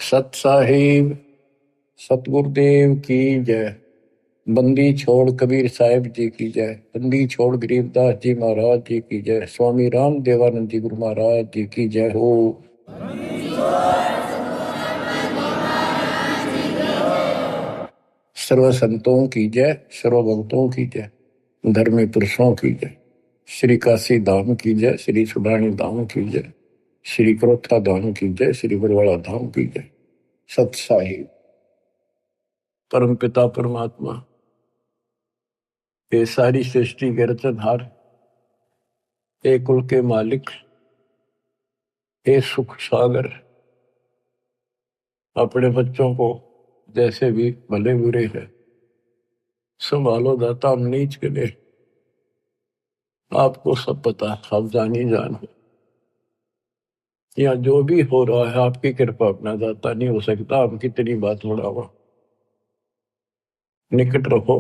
सत साहिब सतगुरुदेव की जय। बंदी छोड़ कबीर साहिब जी की जय। बंदी छोड़ गरीबदास जी महाराज जी की जय। स्वामी राम देवानंद जी गुरु महाराज जी की जय हो। सर्व संतों की जय, सर्व भक्तों की जय, धर्मी पुरुषों की जय। श्री काशी धाम की जय, श्री सुडानी धाम की जय, श्री क्रोथा धाम की जय, श्री बरवाड़ा धाम की जय। सत साहिब परम पिता परमात्मा, ये सारी सृष्टि के रचनहार, हे कुल के मालिक, हे सुख सागर, अपने बच्चों को जैसे भी भले बुरे है संभालो दाता। हम नीच के लिए आपको सब पता, आप जानी जान हो। या जो भी हो रहा है आपकी कृपा, अपना दाता नहीं हो सकता। आप कितनी बात बढ़ावा, निकट रहो,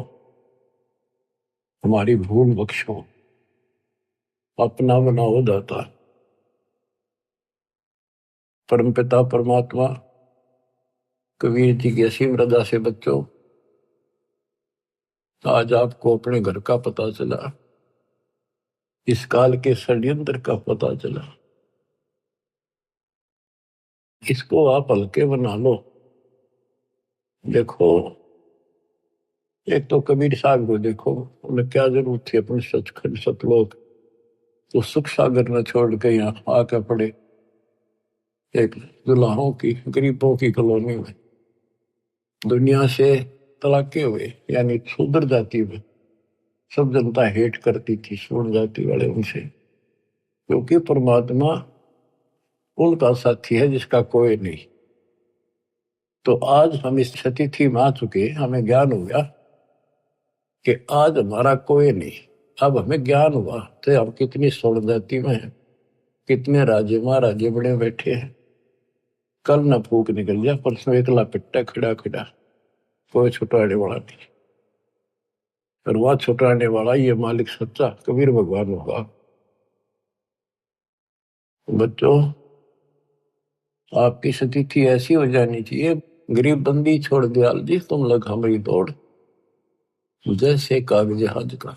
हमारी भूल बख्शो, अपना बनाओ दाता। परमपिता परमात्मा, कबीर जी की असीम रजा से बच्चों, आज आपको अपने घर का पता चला, इस काल के षड्यंत्र का पता चला। इसको आप हल्के बना लो। देखो, एक तो कबीर साहब को देखो, उन्हें क्या जरूरत थी अपने सचखंड सतलोक तो सुख सागर न छोड़ के यहाँ आकर पड़े एक दुल्हाओं की गरीबों की कॉलोनी में। दुनिया से तलाके हुए, यानी शूद्र जाति में सब जनता हेट करती थी शूद्र जाति वाले उनसे, क्योंकि परमात्मा उनका साथी है जिसका कोई नहीं। तो आज हम इस स्थिति में आ चुके, हमें ज्ञान हो गया कि आज हमारा कोई नहीं। अब हमें ज्ञान हुआ तो हम कितनी स्वर्ण जाति में हैं, कितने राजे महाराजे बड़े बैठे हैं। कल न फूक निकल जाए, परसों एकला पिट्टा खड़ा खड़ा, कोई छुटाने वाला नहीं। और वह छुटाने वाला ये मालिक सच्चा कबीर भगवान होगा। बच्चों, आपकी स्थिति ऐसी हो जानी चाहिए, गरीब बंदी छोड़ दयाल जी तुम लग हमारी दौड़, जैसे कागज हज का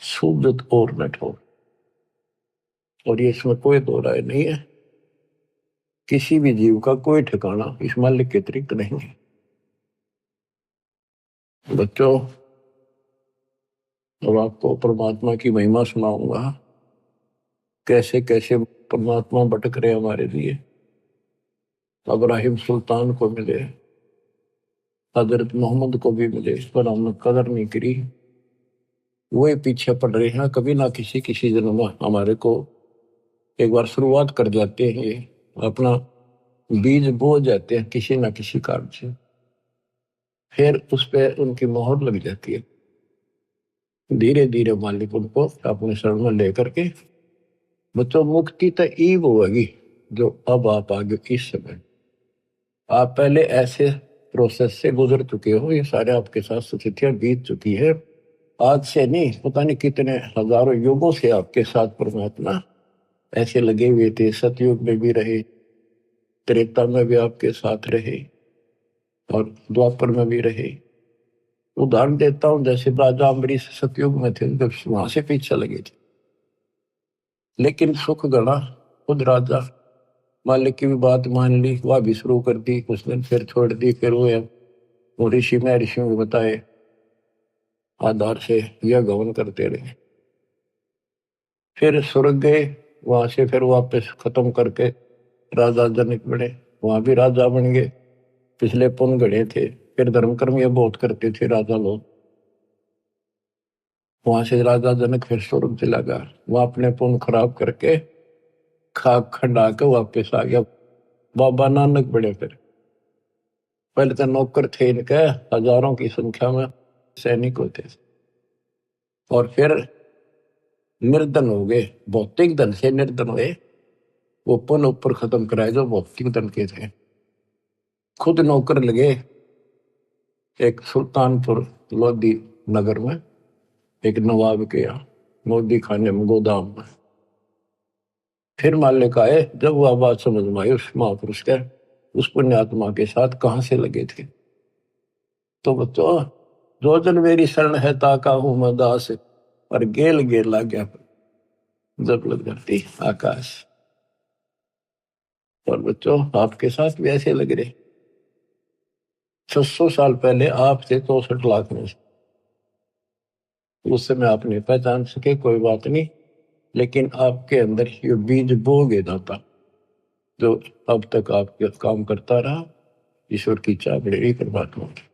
सूदत और न ठोर। और ये इसमें कोई दो राय नहीं है, किसी भी जीव का कोई ठिकाना इस मालिक के अतिरिक्त नहीं है। बच्चों, अब आपको परमात्मा की महिमा सुनाऊंगा, कैसे कैसे परमात्मा भटक रहे हमारे लिए। इब्राहिम सुल्तान को मिले, हजरत मोहम्मद को भी मिले, पर हमने कदर नहीं करी। वही पीछे पड़ रहे हैं, कभी ना किसी जन्म में हमारे को एक बार शुरुआत कर जाते हैं, अपना बीज बो जाते हैं किसी ना किसी कारण से, फिर उस पर उनकी मोहर लग जाती है। धीरे धीरे मालिक उनको अपने शरण में लेकर के, बच्चों मुक्ति तो ईव होगी जो अब आप आगे इस समय, आप पहले ऐसे प्रोसेस से गुजर चुके हो, ये सारे आपके साथ स्थितियां बीत चुकी है। आज से नहीं, पता नहीं कितने हजारों युगों से आपके साथ परमात्मा ऐसे लगे हुए थे। सतयुग में भी रहे, त्रेता में भी आपके साथ रहे, और द्वापर में भी रहे। उदाहरण देता हूं, जैसे राजा अम्बरीश सतयुग में थे, जब वहां से पीछे लगे थे, लेकिन सुख गणा खुद राजा मालिक की भी बात मान ली, वह भी शुरू कर दी, कुछ दिन फिर छोड़ दी, फिर वो ऋषि में ऋषियों को बताए आधार से यह गवन करते रहे। फिर स्वर्ग गए, वहां से फिर वापस खत्म करके राजा जनक बने, वहां भी राजा बन गए। पिछले पुण्य गढ़े थे, फिर धर्म कर्म ये बहुत करते थे राजा लोग। वहां से राजा जनक फिर स्वर्ग चला गया, वहां अपने पुण्य खराब करके खाक खंडा के वापस आ गया। बाबा नानक बड़े, फिर पहले तो नौकर थे इनके हजारों की संख्या में, सैनिक होते थे, और फिर निर्धन हो गए, भौतिक धन से निर्धन हुए। वो पुण्य ऊपर खत्म कराए जो भौतिक धन के थे। खुद नौकर लगे एक सुल्तानपुर लोधी नगर में, एक नवाब के यहाँ मोदी खाने में, गोदाम में। फिर मालिक आए, जब वह बात समझ में आई उस महापुरुष के, उस पुण्यात्मा के साथ कहां से लगे थे। तो बच्चों, जो जन मेरी शरण है ताका हूं मैं दास, और गेल गेल ला गया जब लग जाती आकाश। और बच्चों, आपके साथ भी ऐसे लग रहे। 600 साल पहले आप थे 64 लाख में से, उस समय आप नहीं पहचान सके, कोई बात नहीं, लेकिन आपके अंदर ये बीज बो गया दाता, जो अब तक आपके काम करता रहा। ईश्वर की चाबड़ी परमात्मा की।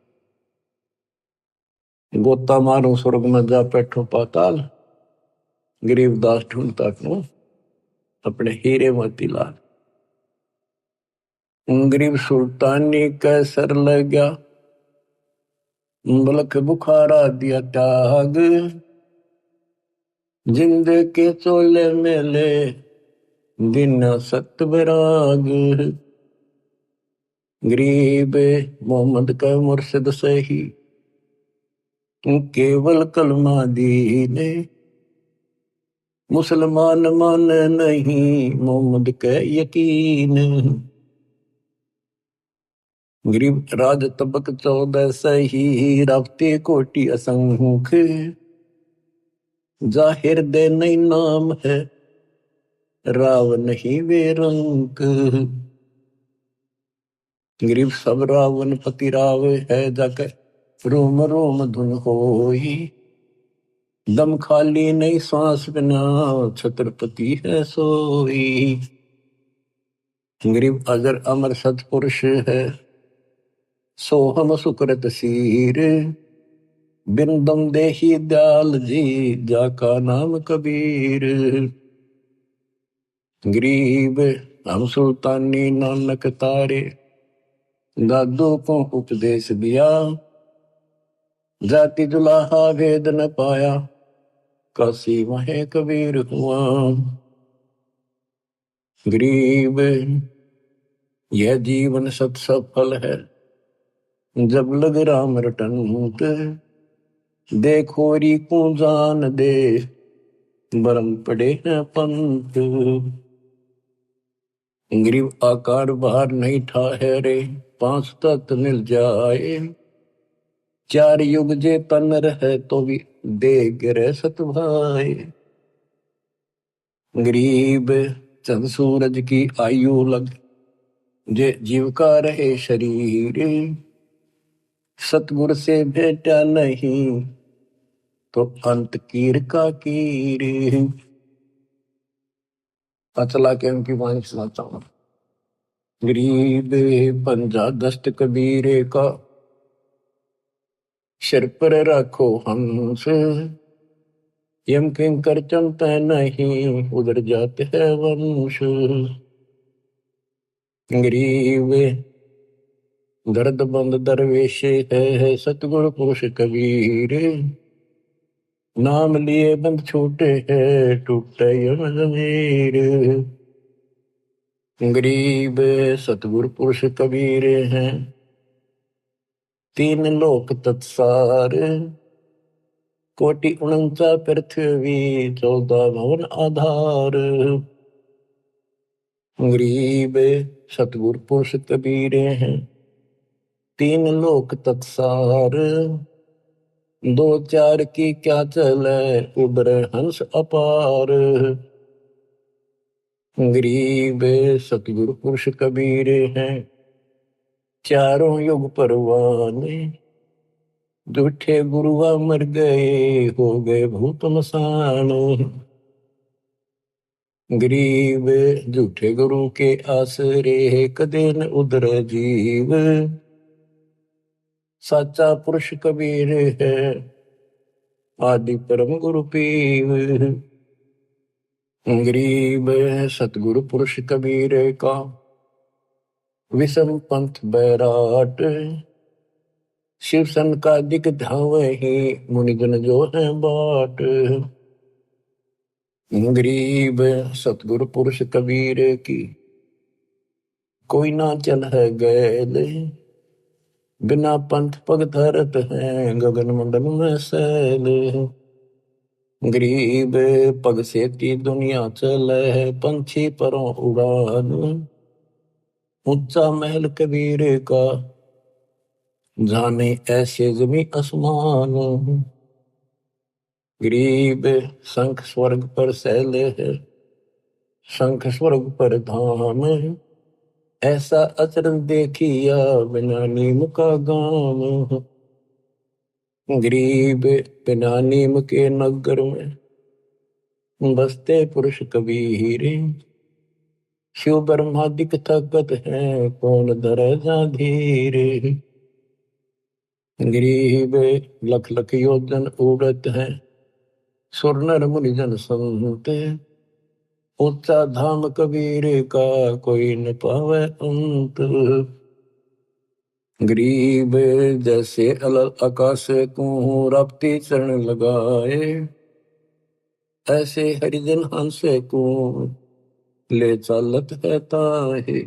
गोता मारू स्वर्ग में जा बैठो पाताल, गरीबदास ढूंढता क्यों अपने हीरे मोतीलाल। गरीब सुल्तानी कैसर लग गया, बलख बुखारा दिया त्याग, जिंद के चोले मेले दिन सत विराग। गरीब मोहम्मद का मुर्शिद सही, केवल कलमा दीने, मुसलमान मान नहीं मोहम्मद के यकीन। गरीब राज तबक 14 सही, रावते कोटि असंख्य, जाहिर दे नहीं नाम है, राव नहीं वे रंक। गरीब सब रावण पति राव है, जाके रोम रोम धुन होई, दम खाली नहीं सांस बिना, छत्रपति है सोई। गरीब अजर अमर सतपुरुष है, सोहम सुकृत सीर, बिन दम देही दयाल जी, जाका नाम कबीर। गरीब हम सुल्तानी नानक तारे, दादू को उपदेश दिया, जाति जुलाहा भेद न पाया, काशी वहे कबीर हुआ। गरीब यह जीवन सत सफल है, जब लग राम रटंत, देखोरी को जान दे, बरम पड़े हैं पंत। गरीब आकार बाहर नहीं ठहरे, 5 तत्व मिल जाए, 4 युग जे तन रहे तो भी दे गिरे सत भाई। गरीब चंद सूरज की आयु लग, जे जीव का रहे शरीर, सतगुर से भेटा नहीं तो अंत कीर का कीर। चला के उनकी वाणी सुनाता हूं। गरीब पंजा दस्त कबीरे का, सिर पर रखो हंस, यम किंकर चमते नहीं, उधर जाते हैं वंश। गरीब दर्द बंद दरवेश है, सतगुरु पुरुष कबीर, नाम लिए बंद छूटे है, टूटे यम जमीर। गरीब सतगुरु पुरुष कबीर हैं, 3 लोक तत्सार, कोटि 49 पृथ्वी, 14 भवन आधार। गरीब सतगुरु पुरुष कबीर हैं, 3 लोक तत्सार, 2 4 की क्या चले, उबरे हंस अपार। गरीब सतगुरु पुरुष कबीर हैं, चारों युग परवाने, झूठे गुरुआ मर गए, हो गए भूत मसान। गरीब झूठे गुरु के आसरे, कदे न उधर जीव, साचा पुरुष कबीर है, आदि परम गुरु पीव। गरीब सतगुरु पुरुष कबीर का, विषम पंथ बैराट, शिव सन का दिक धावही, मुनिजन जो है बाट। गरीब सतगुरु पुरुष कबीर की, कोई ना चल है गैल, बिना पंथ पग धरत है, गगन मंडल में सैल। गरीब पग से ती दुनिया चले, पंछी परों उड़ान, ऊंचा महल कबीर का, जाने ऐसे जमी आसमान। गरीब शंख स्वर्ग पर सैले है, शंख स्वर्ग पर धाम। ऐसा अचरज देखिया बिना नीम का गाम। गरीब बिना नीम के नगर में बसते पुरुष कबीर। शिव ब्रह्मादिक ताकत है, कौन धरे जा धीर। गरीब लख लख योजन उड़त है, सुर नर मुनिजन संत। ऊंचा धाम कबीर का, कोई न पावे अंत। गरीब जैसे अलल आकाश को रपती चरण लगाए, ऐसे हरिजन हंस को ले चालत है ताहे।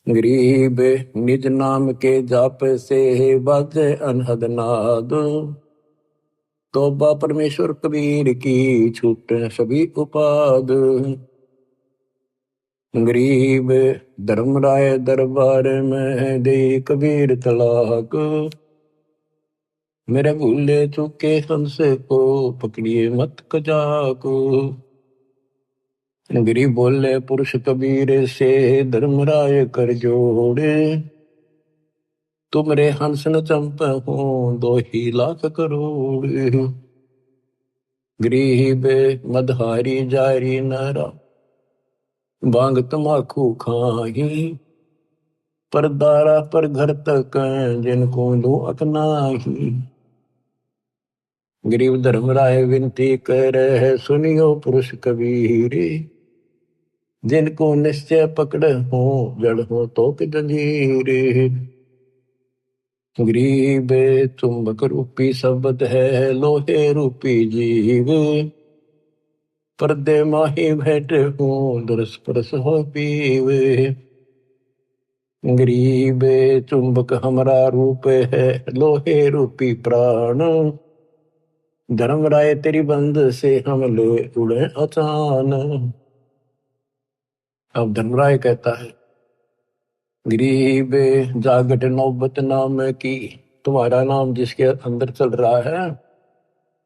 गरीब निज नाम के जाप से बाजे अनहद नाद। तौबा परमेश्वर कबीर की, छूट सभी उपाद। गरीब धर्मराय दरबार में दे कबीर तलाक। मेरे भूले चूके हंस को पकड़िए मत कजाक। गरीब बोले पुरुष कबीर से, धर्मराय कर जोड़े। तुमरे हंस न चंप हो, 2 ही लाख करोड़। गरीब मदहारी जारी नारा, बांग तमाकू खाही। पर दारा पर घर तक, जिनको दो अकनाही। गरीब धर्मराय विनती कर है, सुनियो पुरुष कबीर। जिनको निश्चय पकड़ हो, जड़ हो तो कि जंजीर। गरीब चुंबक रूपी शब्द है, लोहे रूपी जीव। पर्दे माही भेंट हो, दरस परस हो पीव। गरीब चुंबक हमारा रूप है, लोहे रूपी प्राण। धर्मराय तेरी बंद से हम ले उड़े अचान। अब धर्मराय कहता है, गरीब जागट नौबत नाम की, तुम्हारा नाम जिसके अंदर चल रहा है।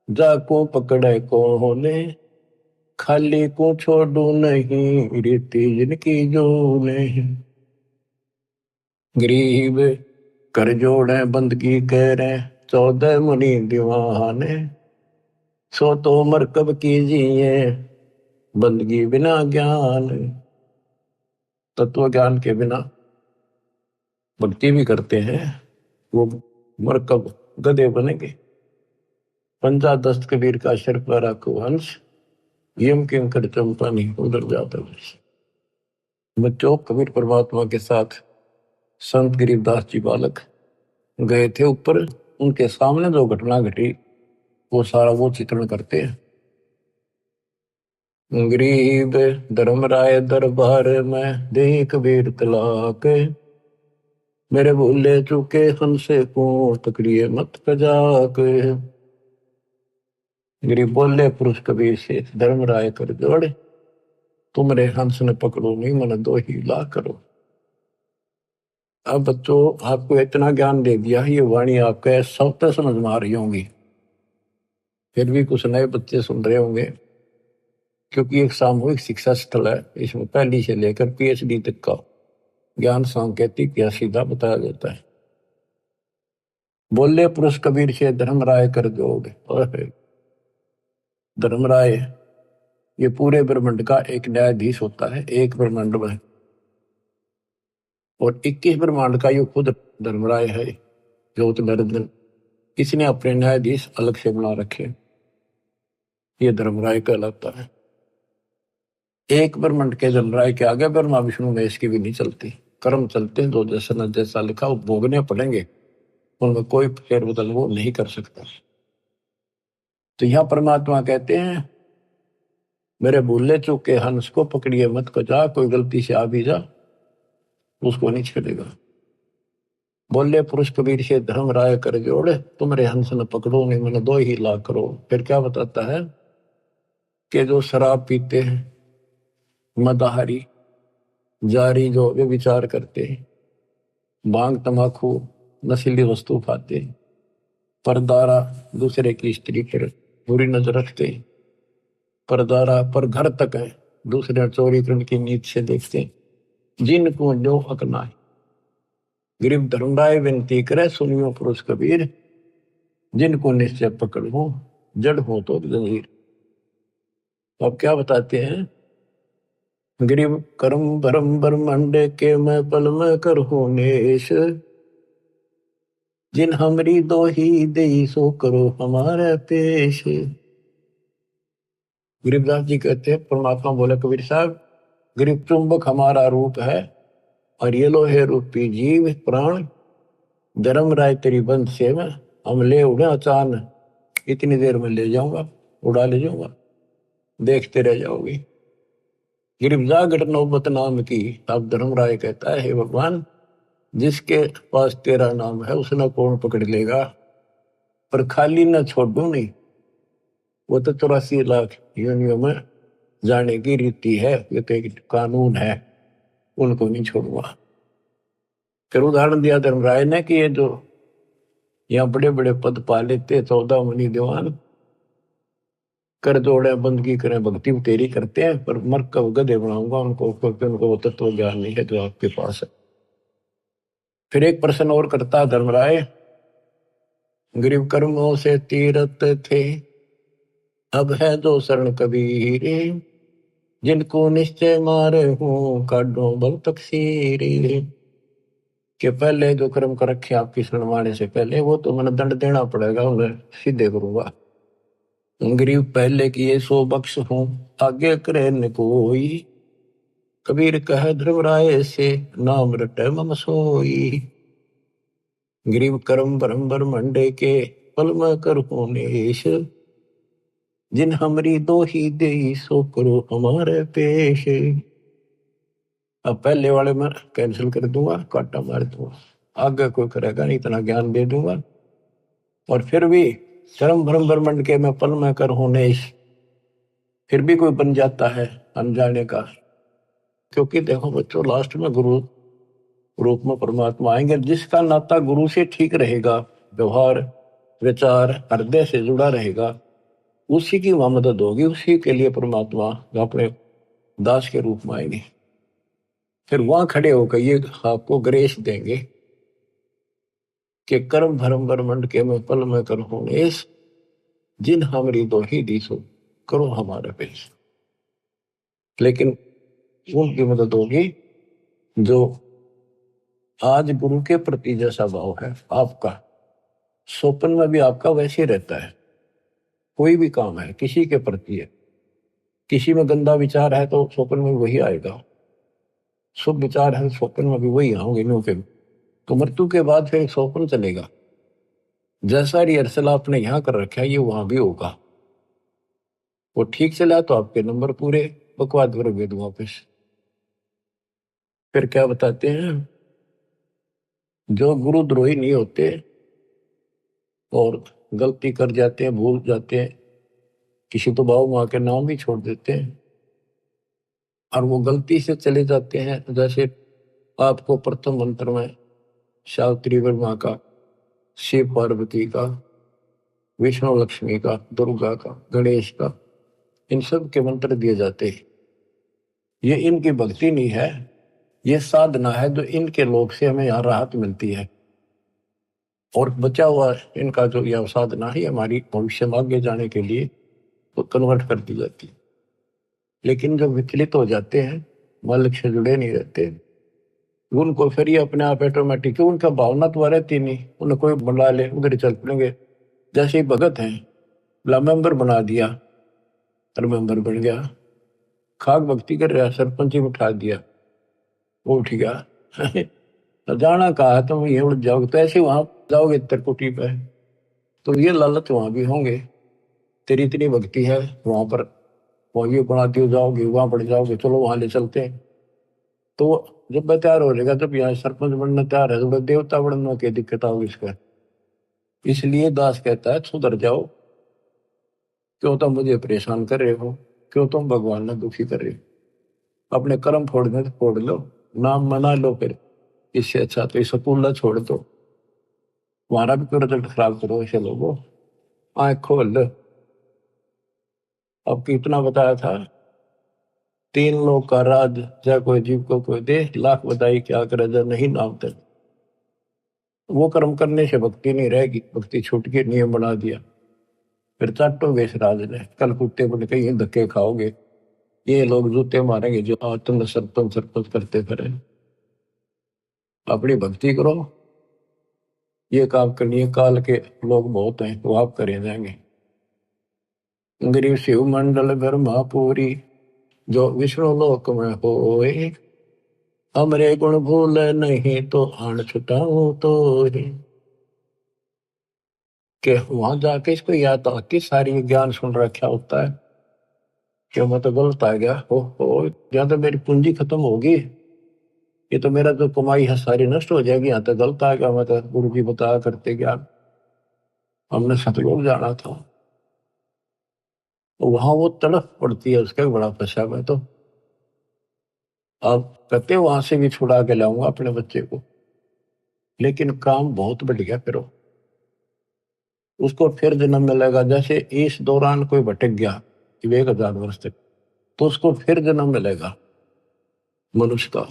जाको पकड़े कोने, खाली को छोड़ू नहीं, रीति जिनकी जो नहीं। गरीब कर जोड़े बंदगी कह रहे, 14 मुनि दीवाने। सो तो मरकब कीजिए, बंदगी बिना ज्ञान। तत्व ज्ञान के बिना भक्ति भी करते हैं, वो मरकब गधे बनेंगे। पंजा दस्त कबीर का शर पर रखो हंस, यम किम कर चंपा नहीं उधर जाता। बच्चों, कबीर परमात्मा के साथ संत गरीबदास जी बालक गए थे ऊपर। उनके सामने जो घटना घटी वो सारा वो चित्रण करते हैं। गरीब धर्मराय दरबार में दे कबीर तलाक। मेरे भूले चूके हंसे को पकड़िए मत कजाक। गरीब बोले पुरुष कबीर से, धर्मराय कर जोड़े। तुमरे हंस ने पकड़ो नहीं, मन 2 ही लाख करो। अब बच्चों, आपको इतना ज्ञान दे दिया, ये वाणी आपके सब तक समझ में आ रही होंगी। फिर भी कुछ नए बच्चे सुन रहे होंगे, क्योंकि एक सामूहिक शिक्षा स्थल है। इसमें पहली से लेकर PhD तक का ज्ञान सांकेतिक या सीधा बताया जाता है। बोले पुरुष कबीर से, धर्मराय कर जोड़े। और धर्मराय ये पूरे ब्रह्मांड का एक न्यायाधीश होता है, एक ब्रह्मांड में। और 21 ब्रह्मांड का ये खुद धर्मराय है, ज्योत नरेंद्र। इसने अपने न्यायाधीश अलग से बना रखे, ये धर्मराय कहलाता है। एक ब्रह्मांड के धर्मराय के आगे ब्रह्मा विष्णु महेश की भी नहीं चलती। कर्म चलते हैं, जो जैसा न जैसा लिखा वो भोगने पड़ेंगे, उनमें कोई फेरबदल वो नहीं कर सकता। तो यहां परमात्मा कहते हैं, मेरे भूले चूके हंस को पकड़िए मत कजा। कोई गलती से आ भी जा, उसको नहीं छेड़ेगा। बोले पुरुष कबीर से, धर्मराय कर जोड़े। तुमरे हंस न पकड़ो नहीं, मैंने 2 ही लाख करो। फिर क्या बताता है कि जो शराब पीते हैं, मदाहारी, जारी जो वे विचार करते, भांग तंबाकू नशीली वस्तु खाते, परदारा दूसरे की स्त्री पर बुरी नजर रखते, परदारा पर घर तक है दूसरे चोरी करने की नीत से देखते, जिनको जो अकना है। गरीब धर्मराय विनती करे सुनियो पुरुष कबीर, जिनको निश्चय पकड़ हो जड़ हो तो जंजीर। अब क्या बताते हैं, गरीब कर्म भरम ब्रह्मांड के मैं पल में कर हो नेश, जिन हमरी दो ही दे सो करो हमारे पेश। गरीबदास जी कहते हैं, परमात्मा बोले कबीर साहब, गरीब चुंबक हमारा रूप है और ये लो है रूपी जीव प्राण, धर्म राय तेरी बंद से में हम ले उड़े अचान, इतनी देर में ले जाऊंगा, उड़ा ले जाऊंगा, देखते रह जाओगे। गिरफ्तार घट नौबत नाम की। अब धर्मराय कहता है, हे भगवान, जिसके पास तेरा नाम है उसने कौन पकड़ लेगा, पर खाली न छोड़ू नहीं, वो तो 84 लाख योनियों में जाने की रीति है, ये तो एक कानून है, उनको नहीं छोड़ूंगा। फिर उदाहरण दिया धर्मराय ने कि ये जो यहाँ बड़े बड़े पद पा लेते 14 मुनि दीवान, कर जोड़े बंदगी करें भक्ति तेरी करते हैं, पर मर कब गधे बनाऊंगा उनको, क्योंकि उनको वो तत्व ज्ञान नहीं है जो आपके पास है। फिर एक प्रश्न और करता है धर्मराय, गरीब कर्मों से तीरथ थे, अब है जो शरण कबीर, जिनको निश्चय मारे हूं काढो बल तकसीर। के पहले जो कर्म कर रखे आपकी शरण माने से पहले, वो तो मैंने दंड देना पड़ेगा, उन्हें सीधे करूंगा। गरीब पहले किए सो बख्श हूं, आगे करे न कोई, कबीर कह ध्रुवराय से नाम रटे मम सोई। गरीब कर्म ब्रह्म ब्रह्मंडे के पल में कर नेश, जिन हमरी दो ही दे सो करो हमारे पेश। अब पहले वाले में कैंसिल कर दूंगा, काटा मार दूंगा, आगे कोई करेगा नहीं, इतना ज्ञान दे दूंगा। और फिर भी कर्म ब्रह्म ब्रह्मंड के मैं पल में कर नेश, फिर भी कोई बन जाता है अनजाने का, क्योंकि देखो बच्चों, लास्ट में गुरु रूप में परमात्मा आएंगे। जिसका नाता गुरु से ठीक रहेगा, व्यवहार विचार हृदय से जुड़ा रहेगा, उसी की वहां मदद होगी, उसी के लिए परमात्मा अपने दास के रूप में आएंगे। फिर वहां खड़े होकर ये आपको ग्रेस देंगे कि कर्म धर्म ब्रह्मंड के मैं पल में कर नेश, जिन हमारी दो ही दिशो करो हमारे पेश। लेकिन उनकी मदद होगी जो आज गुरु के प्रति जैसा भाव है आपका, स्वप्न में भी आपका वैसे ही रहता है। कोई भी काम है किसी के प्रति है, किसी में गंदा विचार है तो स्वप्न में वही आएगा, शुभ विचार है स्वप्न में भी वही आओगे नो के। तो मृत्यु के बाद फिर स्वप्न चलेगा, जैसा रिहर्सल आपने यहाँ कर रखा है ये वहां भी होगा। वो ठीक चला तो आपके नंबर पूरे, बकवाद करोगे तो वापिस। फिर क्या बताते हैं, जो गुरुद्रोही नहीं होते और गलती कर जाते हैं, भूल जाते हैं, किसी तो भाव माँ के नाम भी छोड़ देते हैं और वो गलती से चले जाते हैं, जैसे आपको प्रथम मंत्र में सावित्री माँ का, शिव पार्वती का, विष्णु लक्ष्मी का, दुर्गा का, गणेश का, इन सब के मंत्र दिए जाते हैं। ये इनकी भक्ति नहीं है, ये साधना है जो इनके लोक से हमें यहाँ राहत मिलती है। और बचा हुआ इनका जो यह साधना है हमारी भविष्य में आगे जाने के लिए तो कन्वर्ट कर दी जाती है। लेकिन जो विचलित हो जाते हैं, मालिक से जुड़े नहीं रहते, उनको फिर ये अपने आप ऑटोमेटिक, उनका भावना तो रहती नहीं, उन्हें कोई बुला ले उधर ही चल पड़ेंगे। जैसे ही भगत हैं, मेंबर बना दिया और मेंबर बन गया, खाक भक्ति कर रहा, सरपंच ही उठा दिया, वो उठ गया। जाना कहा तुम ये उड़ जाओगे, तो ऐसे वहां जाओगे त्रिकुटी पे, तो ये लालच वहां भी होंगे, तेरी इतनी भक्ति है वहां पर, वहां ये बना दियो जाओगे, वहां पड़ जाओगे, चलो वहां ले चलते हैं। तो जब मैं तैयार हो जाएगा, जब यहाँ सरपंच बनना तैयार है, तो देवता बनने की दिक्कत आओगी इसका। इसलिए दास कहता है सुधर जाओ, क्यों तुम मुझे परेशान कर रहे हो, क्यों तुम भगवान ने दुखी कर रहे हो, अपने कर्म फोड़ने तो फोड़ लो, नाम मना लो फिर, इससे अच्छा तो स्कूल छोड़ दो, तुम्हारा भी क्यों रिजल्ट खराब करो ऐसे लोगों, आँख खोल लो। अब कितना बताया था, 3 लोग का राज, जा कोई जीव को कोई दे, लाख बधाई क्या करे जा नहीं नाम तक। वो कर्म करने से भक्ति नहीं रहेगी, भक्ति छूट के नियम बना दिया, फिर चाटोगे इस राज ने, कल कुत्ते बोले कहीं धक्के खाओगे, ये लोग जूते मारेंगे जो तुम सरपंच सरपंच करते फिरे। अपनी भक्ति करो, ये काम करनी, काल के लोग बहुत हैं वो आप करे जाएंगे। गरीब शिव मंडल ब्रह्मापुरी, जो विष्णु लोक में होए, हमरे गुण भूल नहीं तो आन छुटाऊं तो ही। के वहां जाके इसको याद तो आती सारी ज्ञान सुन रखा होता है कि मैं तो गलत आ गया, हो या तो मेरी पूंजी खत्म होगी, ये तो मेरा जो कमाई है सारी नष्ट हो जाएगी, यहाँ तो गलत आ गया, मैं तो गुरु जी बताया करते ज्ञान, हमने सतलोक जाना था। वहां वो तड़फ पड़ती है उसका बड़ा पछा में, तो अब कहते वहां से भी छुड़ा के लाऊंगा अपने बच्चे को, लेकिन काम बहुत बढ़ गया फिर उसको फिर जन्म मिलेगा। जैसे इस दौरान कोई भटक गया 1000 वर्ष तक, तो उसको फिर जन्म मिलेगा मनुष्य का,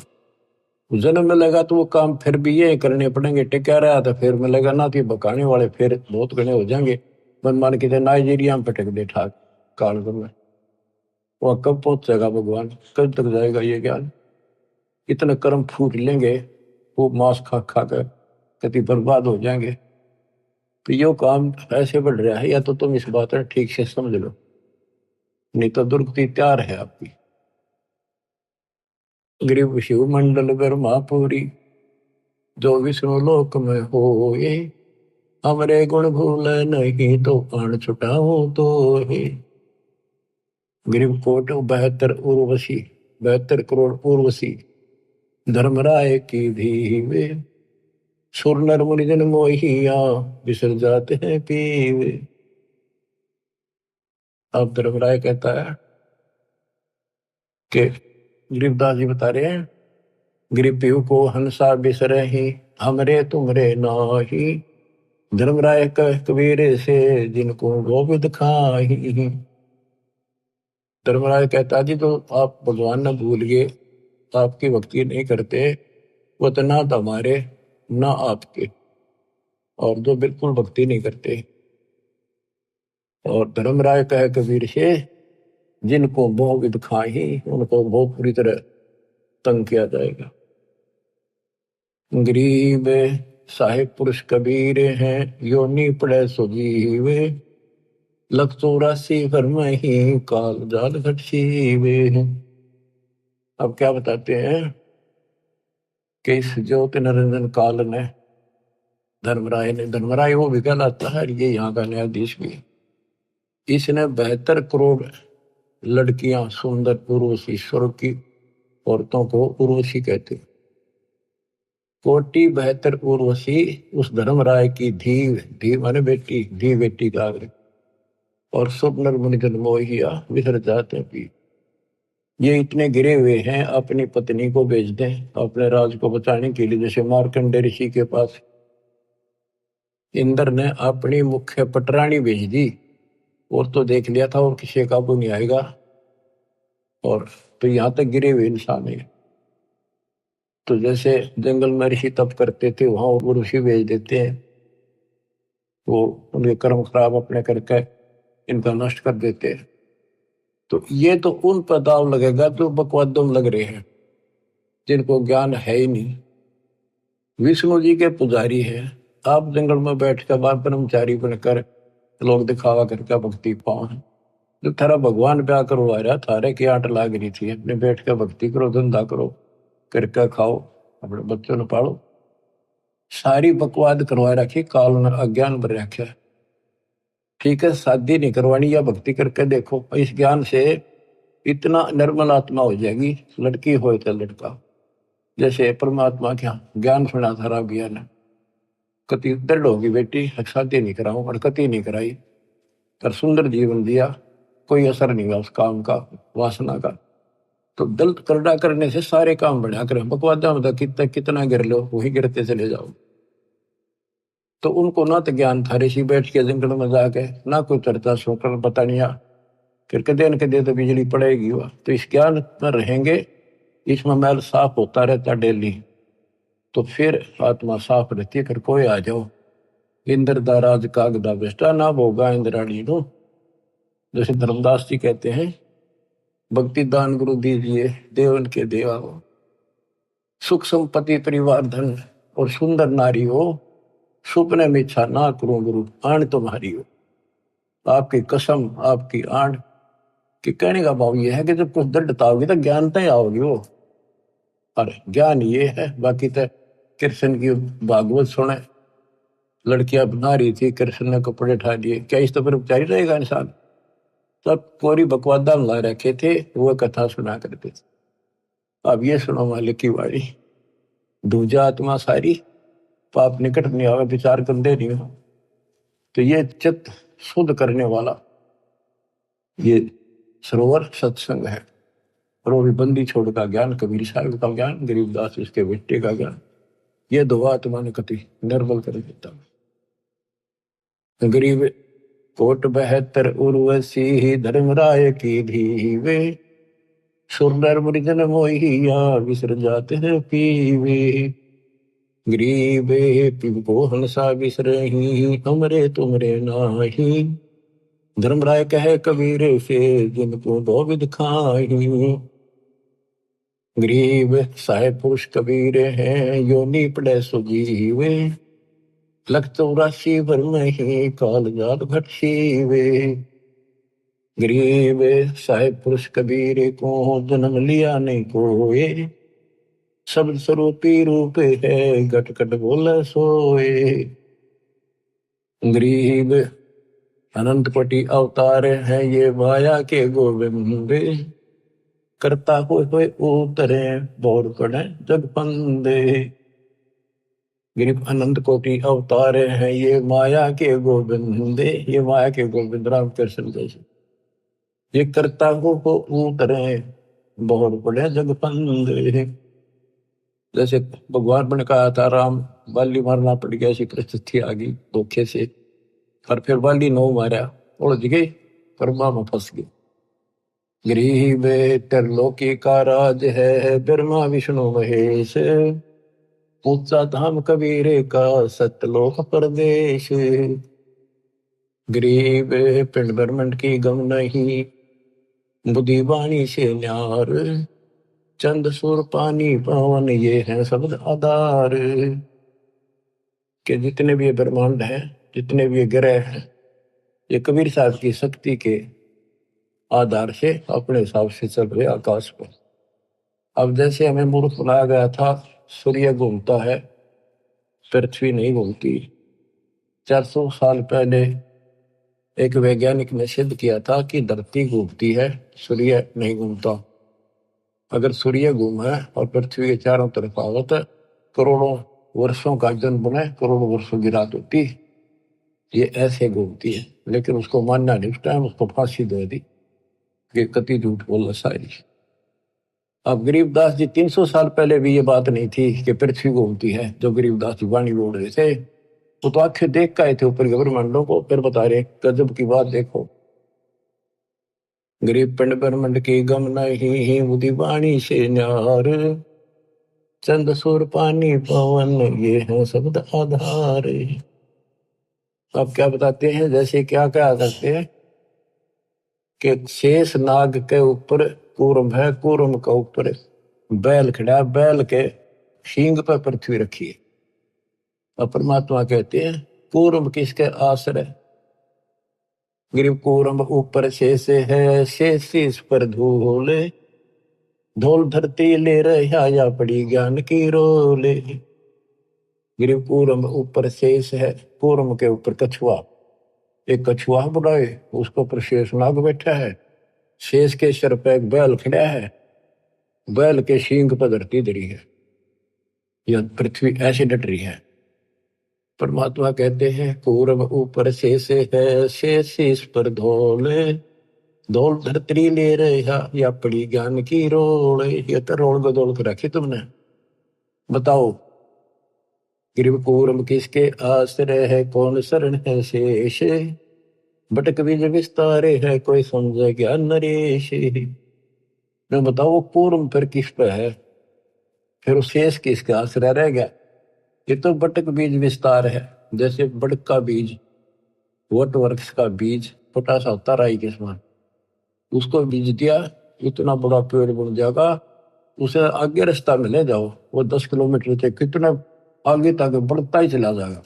जन्म मिलेगा तो वो काम फिर भी ये करने पड़ेंगे, टिका रहा तो फिर मिलेगा ना, तो बकाने वाले फिर बहुत घने हो जाएंगे। मन मान के नाइजीरिया में भटक दे ठाक काल में, वह कब पहुंचेगा भगवान, कब तक जाएगा ये ज्ञान, इतने कर्म फूट लेंगे, वो मांस खा खा कर कति बर्बाद हो जाएंगे। तो यो काम ऐसे बढ़ रहा है, या तो तुम इस बात में ठीक से समझ लो, नहीं तो दुर्गति तैयार है आपकी। गरीब शिव मंडल ब्रह्मापुरी, जो विष्णु लोक में होए, हमरे गुण भूल नहीं तो प्राण छुटाओ तो ही। गरीब कोट 72 उर्वशी, 72 करोड़ उर्वशी, धर्मराय की धीवे, सुर नर मुनिजन मोहिया, बिसर जाते हैं पीवे। अब धर्मराय कहता है कि गरीबदास जी बता रहे हैं, गरीब पीहू को हंसा बिसरे ही, हमरे तुमरे नाही, धर्मराय कह कबीर से जिनको गोविंद खाही। धर्मराज कहता जी तो आप भगवान न भूल गए, आपकी भक्ति नहीं करते, वो तो ना तो हमारे ना आपके, और जो बिल्कुल भक्ति नहीं करते। और धर्मराय कहे कबीर से, जिनको मोह विद खाही, उनको बहुत बुरी तरह तंग किया जाएगा। गरीब साहिब पुरुष कबीर हैं, योनि पड़े सुजीवे, 184 भर में ही काल जाल घट सीवे। अब क्या बताते हैं कि इस ज्योति निरंजन काल ने, धर्मराय वो भी कहलाता है, ये यहाँ का न्यायाधीश भी, इसने 72 करोड़ लड़कियां सुंदर उर्वशी, स्वर्ग की औरतों को उर्वशी कहते, कोटि 72 उर्वशी उस धर्मराय की धी माने बेटी, धी बेटी का आग्रह, और स्वप्न मुनिजन मोहिया विसर जाते भी। ये इतने गिरे हुए हैं, अपनी पत्नी को बेच दें अपने राज को बचाने के लिए, जैसे मार्कंडे ऋषि के पास इंद्र ने अपनी मुख्य पटरानी भेज दी, और तो देख लिया था और किसी काबू नहीं आएगा, और तो यहां तक गिरे हुए इंसान है। तो जैसे जंगल में ऋषि तप करते थे, वहां वो ऋषि भेज देते हैं, वो उनके कर्म खराब अपने करके इनका नष्ट कर देते हैं। तो ये तो उन पर दाव लगेगा जो बकवादों में लग रहे हैं, जिनको ज्ञान है ही नहीं। विष्णु जी के पुजारी है, आप जंगल में बैठ कर बार ब्रह्मचारी बनकर लोग दिखावा करके भक्ति पाओ, जो थारा भगवान ब्याह करवा रहा, थारे की आट लाग रही थी, अपने बैठ कर भक्ति करो, धंधा करो, करके खाओ, अपने बच्चों ने पालो, सारी बकवाद करवा रखी, काल ने अज्ञान भर रखा। ठीक है, शादी नहीं करवानी, या भक्ति करके देखो, इस ज्ञान से इतना निर्मल आत्मा हो जाएगी, लड़की हो तो लड़का, जैसे परमात्मा क्या ज्ञान सुना था राव ज्ञान, कति दृढ़ होगी बेटी, शादी नहीं कराऊं, और कति नहीं कराई, पर सुंदर जीवन दिया, कोई असर नहीं हुआ उस काम का, वासना का। तो दल करड़ा करने से सारे काम बढ़िया करें, बकवादा में कितना कितना गिर लो वही गिरते चले जाओ। तो उनको ना तो ज्ञान था, ऋषि बैठ के जंगल में जाके ना कोई चर्चा सुनकर पता नहीं फिर कदे न कदे तो बिजली पड़ेगी वह। तो इस ज्ञान में रहेंगे, इसमें मैल साफ होता रहता डेली, तो फिर आत्मा साफ रहती है। फिर कोई आ जाओ इंद्र दा राज कागदा बेस्टा ना भोगा इंद्राणी नो, जैसे धर्मदास जी कहते हैं, भक्ति दान गुरु दीजिए देवन के देवा हो, सुख संपत्ति परिवार धन और सुंदर नारी हो, सुपने में इच्छा ना करूं गुरु आण तुम्हारी हो। आपकी कसम आपकी आण कि कहने का भाव यह है कि जब कुछ दृढ़ता होगी तो ज्ञानता ही आओगी वो। अरे ज्ञान ये है, बाकी तो कृष्ण की भागवत सुने, लड़कियां बना रही थी, कृष्ण ने कपड़े उठा दिए, क्या इस तो फिर उपचारी रहेगा इंसान। सब कोरी बकवादा मिला रखे थे, वो कथा सुना करते थे। अब ये सुनो मालिक की वाणी, दूजा आत्मा सारी पाप निकट नहीं आवे, विचार करते नहीं हो। तो ये चित्त शुद्ध करने वाला ये सरोवर सत्संग है। और वो भी बंदी छोड़ का ज्ञान, कबीर साहब का ज्ञान, गरीबदास इसके बेटे का ज्ञान, ये दो आत्मा ने कति निर्बल कर देता। गरीब कोट 72 उर्वशी धर्मराय की धीवे, सुरनर मुरिजन मोहिया विसर जाते हैं पीवे। गरीबे पिंको हंसा विसरही, हमरे तुमरे नाही, धर्मराय कहे कबीर से जिनको दो विध खाही। गरीब साहेब पुरुष कबीर हैं, योनि पड़े सुजीवे, लख 84 भर में ही काल जात घट सीवे। गरीब साहेब पुरुष कबीर को जन्म लिया नहीं कोए, शब्द स्वरूपी रूप है घट घट बोले सोए। गरीब अनंत कोटि अवतार है ये माया के गोविंद, करता हुए उतरे बोर पड़े जग फंदे। गरीब अनंत कोटि अवतार हैं ये माया के गोविंदे, ये माया के गोविंद राम कृष्ण जैसे, ये करता हो उतरे बहुत बड़े जग फंदे। जैसे भगवान ने कहा था राम बाली मारना पड़ गया, ऐसी परिस्थिति आ गई धोखे से, और फिर बाली नो मारा उलझ गई, कर्मा में फंस गई। गरीब त्रिलोकी का राज है ब्रह्मा विष्णु महेश, ऊंचा धाम कबीर का सतलोक प्रदेश। गरीब पिंड ब्रह्मंड की गम नहीं, बुद्धि वाणी से न्यार, चंद सुर पानी पवन ये है शब्द आधार। के जितने भी ये ब्रह्मांड हैं, जितने भी ये ग्रह हैं, ये कबीर साहब की शक्ति के आधार से अपने हिसाब से चल रहे आकाश पर। अब जैसे हमें मूर्ख बनाया गया था, सूर्य घूमता है पृथ्वी नहीं घूमती। 400 साल पहले एक वैज्ञानिक ने सिद्ध किया था कि धरती घूमती है, सूर्य नहीं घूमता। अगर सूर्य घूमे और पृथ्वी के चारों तरफ आवत, करोड़ों वर्षों का जन्म बने, करोड़ों वर्षों की रात होती, ये ऐसे घूमती है। लेकिन उसको मानना नहीं, उस टाइम उसको फांसी दे दी कि कति झूठ बोला सारी। अब गरीबदास जी 300 साल पहले भी ये बात नहीं थी कि पृथ्वी घूमती है, जो गरीबदास जी वाणी बोल रहे थे, वो तो आंखें देख के आए थे ऊपर ब्रह्मांडों को, फिर बता रहे गजब की बात देखो। गरीब पिंड ब्रह्मंड की गम नहीं, बुद्धि वाणी से न्यार, चंद सुर पानी पवन ये है शब्द आधार। अब क्या बताते हैं, जैसे क्या क्या करते हैं कि शेष नाग के ऊपर कूर्म है, कूर्म के ऊपर बैल खड़ा, बैल के सींग पर पृथ्वी रखी है। और परमात्मा कहते हैं कूर्म किसके आश्रय, गरीब कूर्म ऊपर शेष है, शेष शीश पर धूल, धूल धरती ले रहा या पड़ी ज्ञान की रोले। गरीब कूर्म ऊपर शेष है, कूर्म के ऊपर कछुआ, एक कछुआ बुलाए, उसके ऊपर शेष नाग बैठा है, शेष के सिर पे एक बैल खड़ा है, बैल के सींग पर धरती धरी है, यह पृथ्वी ऐसे डट रही है। परमात्मा कहते हैं कूर्म ऊपर शेष है, शेष शीश पर धौले, धोल धरतरी ले रहा या पड़ी ज्ञान की रोल, ये तो रोल बदोल कर रखी तुमने। बताओ गिरिव कूरम किसके आश्रय है, कौन शरण है शेष, भटक बीज विस्तारे है, कोई समझे ज्ञान नरेश। मैं बताओ वो कूरम फिर किस पे है, फिर शेष किसका आश्रय रह गया। ये तो बटक बीज विस्तार है, जैसे बड़क का बीज, वट वृक्ष का बीज छोटा सा होता राई के समान, उसको बीज दिया इतना बड़ा पेड़ बन जाएगा, उसे आगे रास्ता में ले जाओ वो 10 किलोमीटर से कितना आगे तक बढ़ता ही चला जाएगा,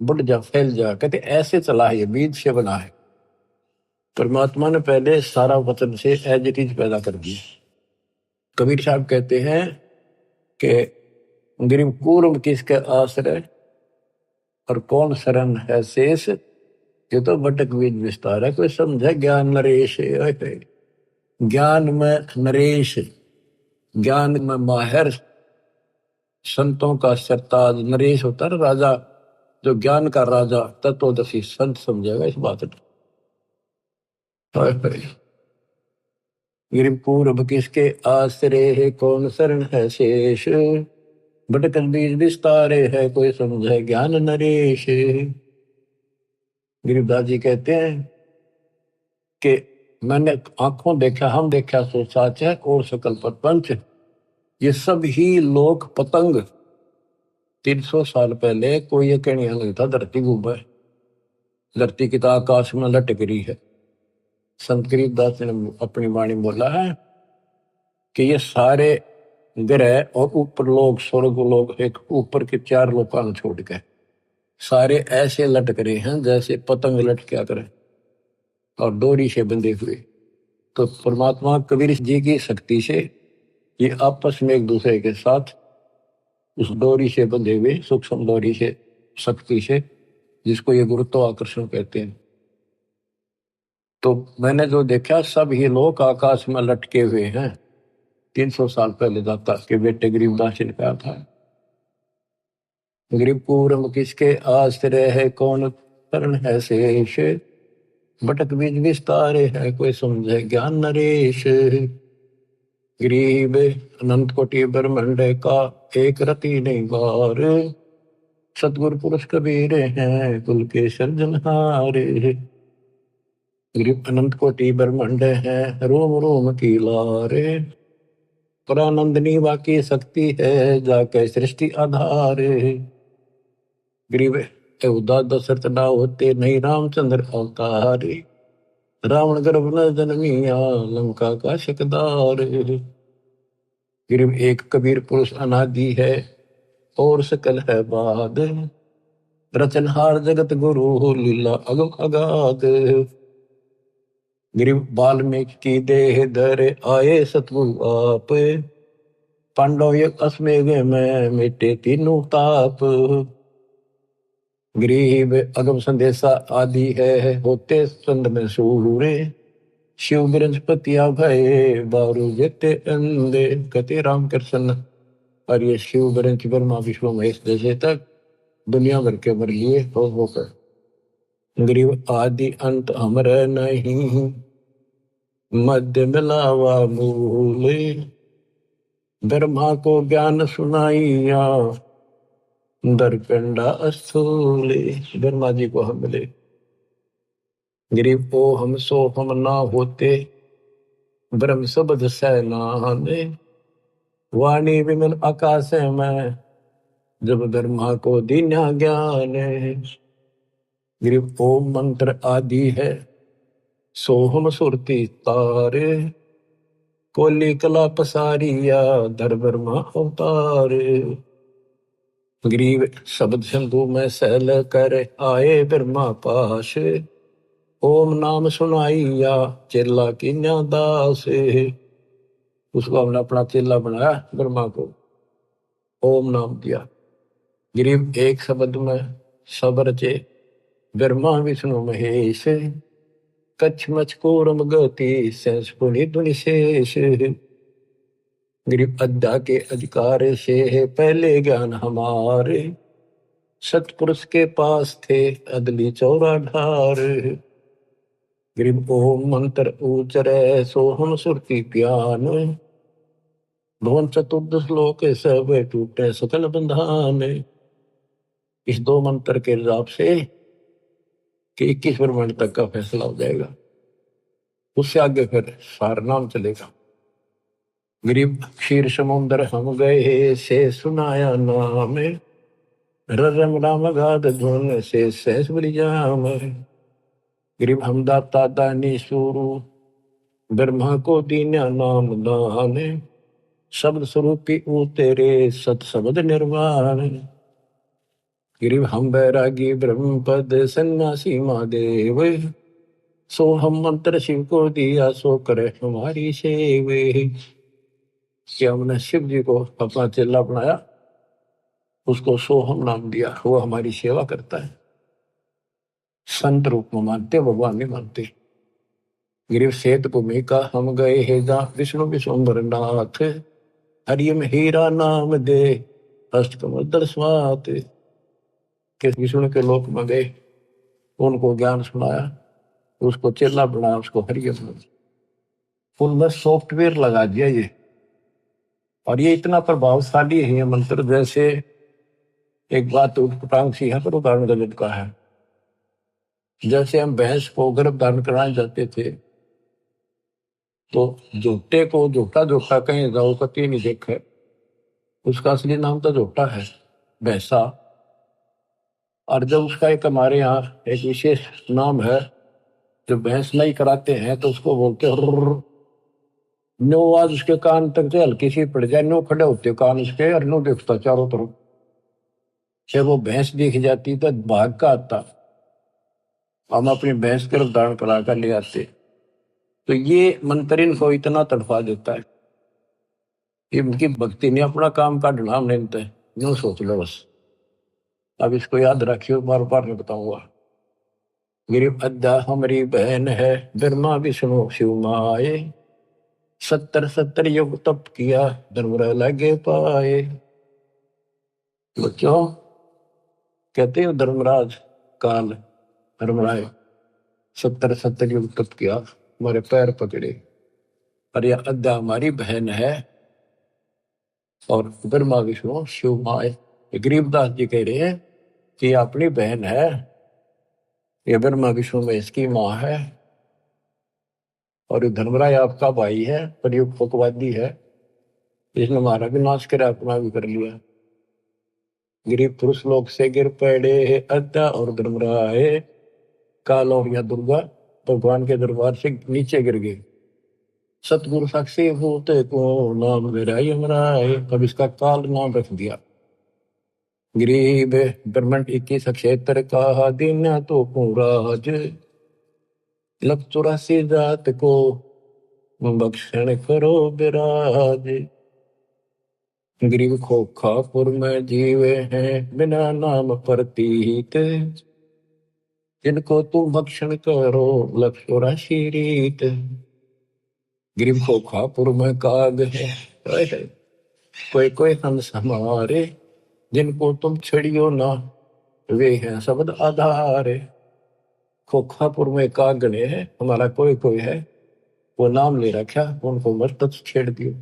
बढ़ जा फैल जाएगा। कहते ऐसे चला है, ये बीज से बना है। परमात्मा ने पहले सारा वचन से एज इट इज पैदा कर दिया। कबीर साहब कहते हैं कि गिरिव कूर्म किसके आश्रय और कौन शरण है शेष, ये तो बटक बीज विस्तार है, कोई समझे ज्ञान नरेश। ज्ञान में नरेश, ज्ञान में माहिर, संतों का सरताज। नरेश होता है राजा, जो ज्ञान का राजा तत्वदर्शी संत समझेगा इस बात को। गिरिव पूर्व किसके आश्रय है, कौन शरण है शेष, भटक बीज विस्तारे है, कोई समझे ज्ञान नरेश। गिरिवदास जी कहते हैं कि मैंने आंखों देखा, हम देखा सो साच है, और सकल प्रपंच, ये सब ही लोक पतंग। 300 साल पहले कोई ये कहने नहीं था धरती घूम है, धरती की तो आकाश में लटक रही है। संत गरीबदास ने अपनी वाणी बोला है कि ये सारे ग्रह और ऊपर लोग, स्वर्ग लोग, एक ऊपर के 4 लोकान छोड़ के सारे ऐसे लटक रहे हैं जैसे पतंग लटका करे और डोरी से बंधे हुए। तो परमात्मा कबीर जी की शक्ति से ये आपस में एक दूसरे के साथ उस डोरी से बंधे हुए, सूक्ष्म डोरी से, शक्ति से, जिसको ये गुरुत्वाकर्षण कहते हैं। तो मैंने जो देखा सब ही लोग आकाश में लटके हुए हैं। 300 साल पहले दाता के बेटे गरीबदास जी ने कहा था। गरीब पूर्व किसके आश्रय है, कौन शरण है शेष, भटक बीज विस्तारे है, कोई समझे ज्ञान नरेश। गरीब अनंत कोटि ब्रह्मांड का एक रति नहीं बार, सतगुरु पुरुष कबीर हैं कुल के सर्जनहारे। गरीब अनंत कोटि ब्रह्मांड है, रोम रोम की लारे, परानंदनी वाकी शक्ति है, जाके सृष्टि आधारे। गरीब उदा दशरथ ना होते, नहीं रामचंद्र अवतारे, रावण गर्भ न जन्मिया, लंका का शकदार। गरीब एक कबीर पुरुष अनादि है, और सकल है बाद, रचनहार जगत गुरु, लीला अगम अगाध। गरीब वाल्मीकि की देह धरे, आए सतगुरु आप, पांडव एक अश्वमेघ में मिटे तीनों ताप। गरीब अगम संदेशा आदि है, होते चंद में सूरे, शिव बृहस्पतिया भय बारू जेते अंधे। कहते राम कृष्ण और ये शिव बृहस्पति ब्रह्मा विष्णु महेश जैसे तक दुनिया भर के मर लिए होकर। गरीब आदि अंत अमर नहीं, मध्य मिलावा मूल, ब्रह्मा को ज्ञान सुनाइया, दरपिंडा स्थूले। ब्रह्मा जी को हम मिले। गरीब ओ हम सो हम ना होते, ब्रह्म शब्द सैनाने, वाणी विमन आकाश में, जब ब्रह्मा को दीन्या ज्ञान। गरीब ओम मंत्र आदि है, सोहम सुरती तारे, कोली कला पसारिया, धर ब्रह्मा अवतारे। गरीब शब्द सिंधु में सहल कर, आए ब्रह्मा पास, ओम नाम सुनाइया, चेला कीन्या दास। उसको हमने अपना चेला बनाया, ब्रह्मा को ओम नाम दिया। गरीब एक शब्द में सब रचे, ब्रह्मा विष्णु महेश, कच्छ मच कूरम गति, सेंस पुनि दुनि शेष। गरीब अद्धा के अधिकार से है, पहले ज्ञान हमारे, सतपुरुष के पास थे अदली चौरा ढार। गरीब ओम मंत्र उचरे सोहम सुरती ज्ञान, भवन चतुर्दश लोक सब टूटे सकल बंधान। इस दो मंत्र के हिसाब से कि 21 ब्रह्मांड तक का फैसला हो जाएगा, उससे आगे फिर सार नाम चलेगा। गरीब क्षीर समुद्र हम गए से सुनाया नाम, रम राम गाद धुन से सहस बलि जाम। गरीब हम दाता दानी सुरु ब्रह्मा को दीन्या नाम दान, शब्द स्वरूपी ऊ तेरे सत शब्द निर्वाण। गिरिव हम बैरागी ब्रह्म पद सन्यासी महादेव, सो हम मंत्र शिव को दिया सो करे हमारी सेव। कि हमने शिव जी को अपना चेला बनाया, उसको सोहम नाम दिया, वो हमारी सेवा करता है। संत रूप में मानते, भगवान नहीं मानते। गिरिव श्वेत भूमिका हम गए हे जा विष्णु विश्वम्बर नाथ, हरियम हीरा नाम दे अष्टकमल दर्शवात। कि विष्णु के लोक में गए, उनको ज्ञान सुनाया, उसको चेला बनाया, उसको हरियम उनमें सॉफ्टवेयर लगा दिया ये। और ये इतना प्रभावशाली है ये मंत्र, जैसे एक बात उटपटांग सी है पर उदाहरण गजब का है। जैसे हम भैंस को गर्भ धारण कराने जाते थे, तो झोटे को झोटा झोटा कहीं जाओ कति नहीं देखे, उसका असली नाम तो झोटा है, भैंसा। और जब उसका एक हमारे यहाँ एक विशेष नाम है, जो भैंस नहीं कराते हैं तो उसको बोलते हैं नो। आवाज उसके कान तक जो हल्की सी पड़ जाए, नो खड़े होते कान उसके और नो देखता चारों तरफ। जब वो भैंस दिख जाती तो भाग का आता, हम अपनी भैंस गर्भ धारण करा कर ले आते। तो ये मंत्र इनको इतना तड़फा देता है, इनकी भक्ति ने अपना काम का ढलान नहीं देता है, यूं सोच लो बस। अब इसको याद रखियो, बार बार नहीं बताऊंगा। गिरिव अद्दा हमारी बहन है, ब्रह्मा विष्णु शिव माए, 70 युग तप किया धर्मरा लगे पाए। बच्चों कहते हैं धर्मराज काल धर्मराय 70 युग तप किया, हमारे पैर पकड़े। और यह अद्दा हमारी बहन है, और ब्रह्मा विष्णु शिव माए। गरीबदास जी कह रहे हैं कि अपनी बहन है, ये ब्रह्मा विष्णु में इसकी माँ है, और ये धर्मराय आपका भाई है, पर ये पकवादी है, इसने हमारा भी नाश करा, अपना भी कर लिया। गिरी पुरुष लोक से गिर पड़े अद्दा और धर्मराय, काल और या दुर्गा भगवान के दरबार से नीचे गिर गए। सतगुरु साक्षी होते को नाम मेरा यमराय, अब इसका काल नाम रख दिया। गरीब ब्रह्मंड 21 क्षेत्र का दिन तो राज, लख 84 जात को बख्शण करो विराज। गरीब खोखापुर में जीवे हैं बिना नाम प्रतीत, जिनको तुम भक्षण करो लख 84 रीत। गरीब खोखापुर में काग है, कोई कोई हंस हमारे, जिनको तुम छड़ियो ना वे हैं शब्द आधारे। खोखापुर में काग गणे है, हमारा कोई कोई है, वो नाम ले रखा, उनको मत छेड़ दियो।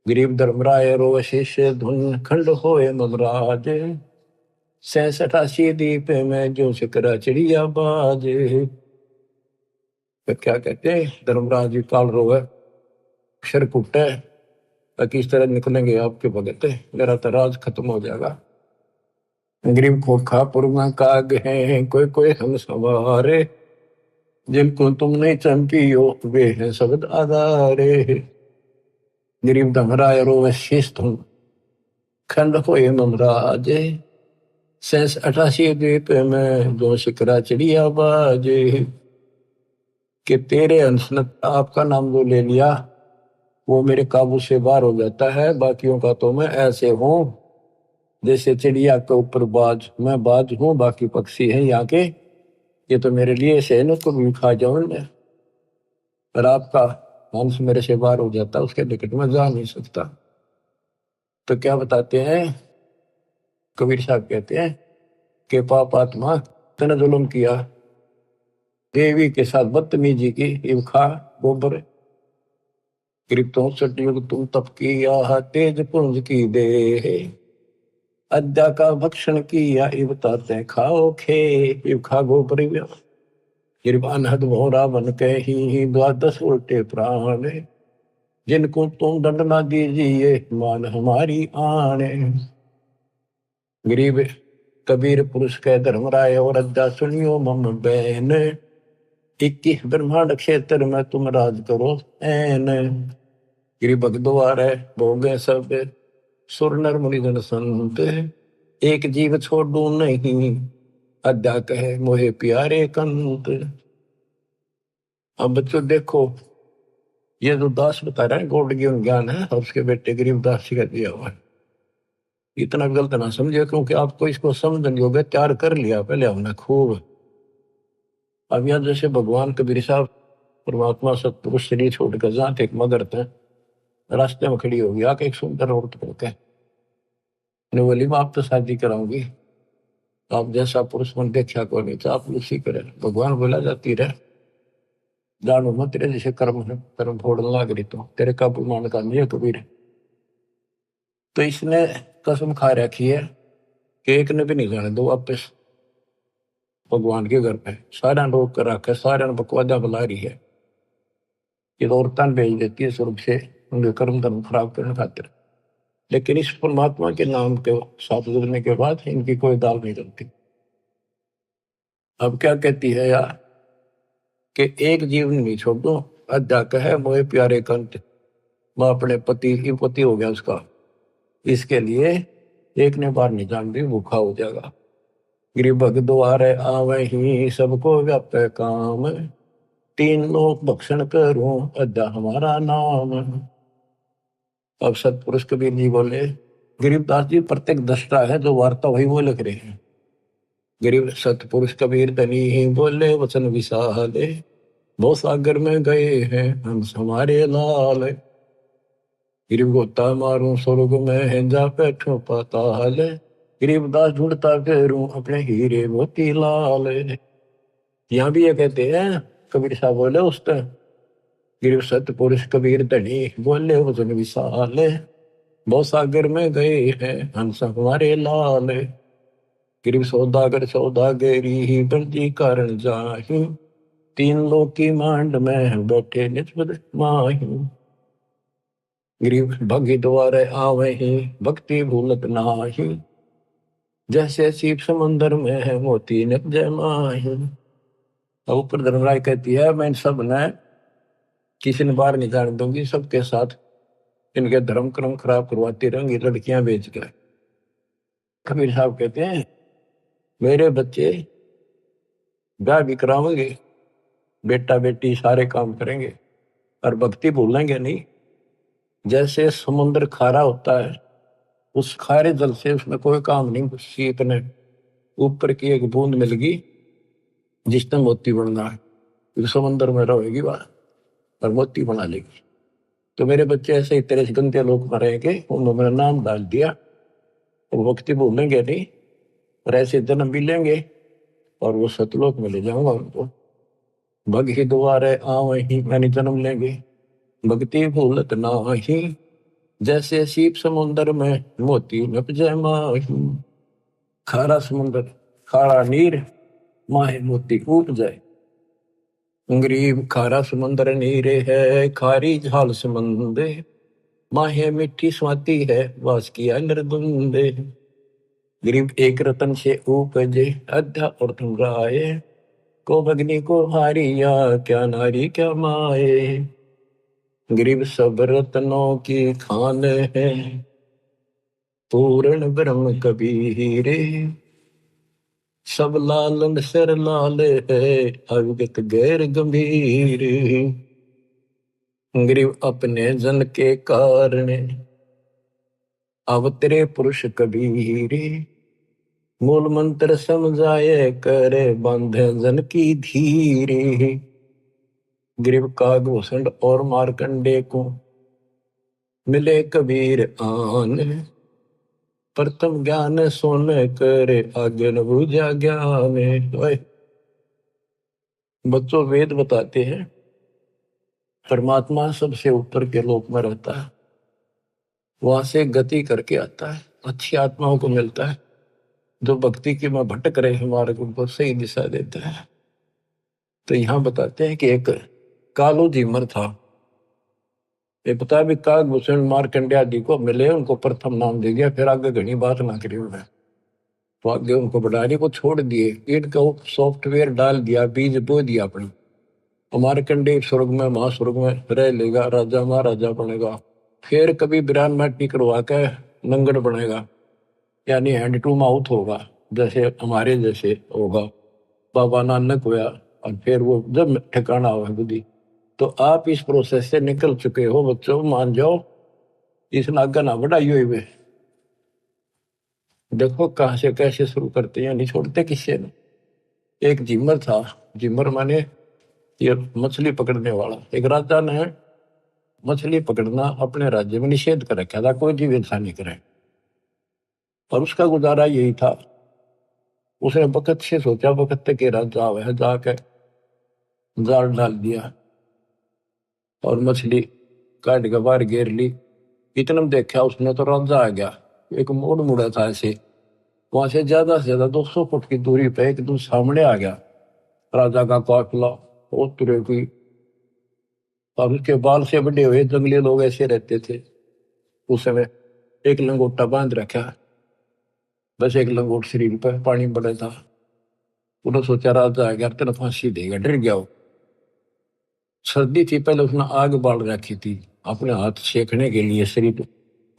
गरीब धर्मराय रो शिष्य धुन खंड होए ममराज, 86 दीप में जो शिकरा चिड़िया बाज। तो क्या कहते हैं धर्मराज जी, काल रोवे अक्षर कुटे, किस तरह निकलेंगे आपके भगत, मेरा तो राज खत्म हो जाएगा। गरीब खोखापुर में काग हैं कोई कोई हम सवारे, जिनको तुम नहीं चमकियो वे हैं शब्द आधारे। गरीब धर्मराय रो शिष्य धुन खंड होए ममराज, 86 द्वीप में जो शिकरा चिड़िया बाजे। कि तेरे अंश ने आपका नाम जो ले लिया वो मेरे काबू से बाहर हो जाता है, बाकियों का तो मैं ऐसे हूं जैसे चिड़िया के ऊपर बाज, मैं बाज हूं बाकी पक्षी हैं यहाँ के, ये तो मेरे लिए ऐसे है ना, को भी खा जाऊं मैं। पर आपका अंश मेरे से बाहर हो जाता, उसके निकट में जा नहीं सकता। तो क्या बताते हैं कबीर साहब, कहते हैं कि पाप आत्मा तने जुल्म किया, देवी के साथ बदतमीजी की, इब खा गोबर। गरीब तो सतयुग तुम तप किया, तेज पुंज की दे, अद्या का भक्षण किया, इब ताते खाओ खे, इब खा गोबर। गरीब अनहद भोरा बन के ही द्वादश उल्टे प्राण, जिनको तुम दंड ना दीजिए मान हमारी आने। गरीब कबीर पुरुष के धर्मराय और अद्या सुनियो मम बैन, 21 ब्रह्मांड क्षेत्र में तुम राज करो ऐन। गिरी भगद्वार है भोगे सब सुर नर मुनिजन संत, एक जीव छोड़ू नहीं अद्या कहे मोहे प्यारे कंत। अब बच्चों देखो, ये जो दास बता रहे हैं गौड़ ज्ञान है, और उसके बेटे गरीबदास जी का दिया हुआ है। इतना गलत ना समझे, क्योंकि आपको इसको समझने योग्य तैयार कर लिया पहले हमने खूब। अब यहाँ जैसे भगवान कबीर साहब परमात्मा सतपुरुष शरीर छोड़कर जहाँ थे मगर थे, रास्ते में खड़ी होगी आके एक सुंदर औरत को बोली मैं आप तो शादी कराऊंगी, तो आप जैसा पुरुष मन देखा को नहीं, तो आप उसी करे। भगवान बोला जाती रहे जानो मत, तेरे जैसे कर्म है, कर्म फोड़ने लग रही तो तेरे काबू मान का नहीं है कबीर। तो इसने कसम खा रखी है कि एक ने भी नहीं जाने दो वापस भगवान के घर पे। सारा रोक कर रखा है, सारा बकवादा बुला रही है, ये औरतां भेज देती है स्वर्ग से उनके कर्म धर्म खराब करने खातिर। लेकिन इस परमात्मा के नाम के साथ जुड़ने के बाद इनकी कोई दाल नहीं जलती। अब क्या कहती है यार कि एक जीवन नहीं छोड़ दो, अद्या कहे मोए प्यारे कंत, मैं अपने पति हो गया उसका, इसके लिए एक ने बार नहीं जान दी भूखा हो जाएगा। गिरी भग द्वारे आवे ही सबको व्यापे काम, 3 लोक भक्षण करूं अद्या हमारा नाम। अब सतपुरुष कबीर जी बोले, गरीबदास जी प्रत्येक दृष्टा है, जो वार्ता वही वो लिख रहे हैं। गरीब सतपुरुष कबीर धनी ही बोले वचन विशाले, बहुत सागर में गए हैं हम हमारे लाल। गरीब गोता मारूं स्वर्ग में है जा बैठो पाताल, गरीबदास ढूंढता फिरूं अपने हीरे मोती लाल। यहाँ भी ये कहते हैं कबीर साहब बोले उस टाइम, गरीब सतपुरुष कबीर धनी बोले वचन विशाले, बहुत सागर में गए हैं हंस हमारे लाल। गिरीब सौदागर सौदागरी ही बंदी कारण जाहि, 3 लोक की मांड में बैठे निस्बत माही। गिरीब भगी द्वारे आवे ही भक्ति भूलत नाही, जैसे सीप समंदर में है मोती निप जय माही। अब ऊपर धर्मराय कहती है मैं सब ने किसी ने बाहर नहीं जाने दूंगी, सबके साथ इनके धर्म कर्म खराब करवाती रहेंगी लड़कियां बेच कर। कबीर साहब कहते हैं मेरे बच्चे ब्याह भी करावेंगे, बेटा बेटी सारे काम करेंगे और भक्ति भूलेंगे नहीं। जैसे समुद्र खारा होता है, उस खारे जल से उसमें कोई काम नहीं, सीप ने ऊपर की एक बूंद मिल गई जिसने मोती बनना है, फिर समुद्र में रहेगी वह और मोती बना लेगी। तो मेरे बच्चे ऐसे ही तेरे गंदे लोग में रहेंगे, उन्होंने मेरा नाम डाल दिया और भक्ति भूलेंगे नहीं, और ऐसे जन्म भी लेंगे और वो सतलोक में ले जाऊंगा उनको। भगी द्वारे आवे ही मैंने जन्म लेंगे, भक्ति भूलत नाही, जैसे सीप समुंदर में मोती नप जय माही। खारा समुंदर खारा नीर माहे मोती कूप जाए। गरीब खारा समुंदर नीरे है खारी झाल समंदे, माहे मिठी स्वाति है वास किया नरदुंदे। गरीब एक रतन से उपजे अध्या और तुम राय, को भगनी को हारिया क्या नारी क्या माए। गरीब सब रत्नों की खान है पूर्ण ब्रह्म कबीरे, सब लालन सिर लाल है अविगत गैर गंभीर। गरीब अपने जन के कारण अवतरे पुरुष कबीरे, मूल मंत्र समझाए करे बांधे जन की धीरे। गरीब कागभूषण और मारकंडे को मिले कबीर आन, प्रथम ज्ञान सोन करे आगे न बुझा ज्ञान। बच्चों, वेद बताते हैं परमात्मा सबसे ऊपर के लोक में रहता है, वहां से गति करके आता है, अच्छी आत्माओं को मिलता है, जो भक्ति की में भटक रहे मार्ग उनको सही दिशा देता है। तो यहाँ बताते हैं कि एक कालो जीमर था। ये पता है भी काकभूषण मार्कंडेय आदि को मिले, उनको प्रथम नाम दे दिया, फिर आगे घनी बात ना करी उन्हें, तो आगे उनको बढ़ाने को छोड़ दिए, इनका सॉफ्टवेयर डाल दिया, बीज बो दिया अपने। मार्कंडेय स्वर्ग में महास्वर्ग में रह लेगा, राजा महाराजा बनेगा, फिर कभी बिरान माटी करवा के नंगड़ बनेगा, यानी हैंड टू माउथ होगा, जैसे हमारे जैसे होगा, बाबा नानक हुआ। और फिर वो जब ठिकाना हुआ बुद्धि, तो आप इस प्रोसेस से निकल चुके हो बच्चों, मान जाओ, इस नागा ना बढ़ाई हुई वे। देखो कहां से कैसे शुरू करते हैं, नहीं छोड़ते किससे ने। एक जिमर था, जिमर माने ये मछली पकड़ने वाला। एक राजा ने मछली पकड़ना अपने राज्य में निषेध कर रखा था, कोई जीव इंसान नहीं करे, और उसका गुजारा यही था। उसने वक्त से सोचा, वक्त के राजा है, जाके जाल डाल दिया और मछली काट के बाहर घेर ली। इतना में देखा उसने तो राजा आ गया, एक मोड़ मुड़ा था ऐसे, वहां से ज्यादा 200 फुट की दूरी पे एकदम सामने आ गया राजा का काफिला, वो तुरे की। और उसके बाल से बड़े हुए जंगली लोग ऐसे रहते थे उस समय, एक लंगोटा बांध रखा, बस एक लंगोट शरीर पर, पानी बड़ा था। उन्होंने सोचा राजा आ गया तेना फांसी देगा, डर गया वो। सर्दी थी, पहले उसने आग बाल रखी थी अपने हाथ सेकने के लिए, शरीर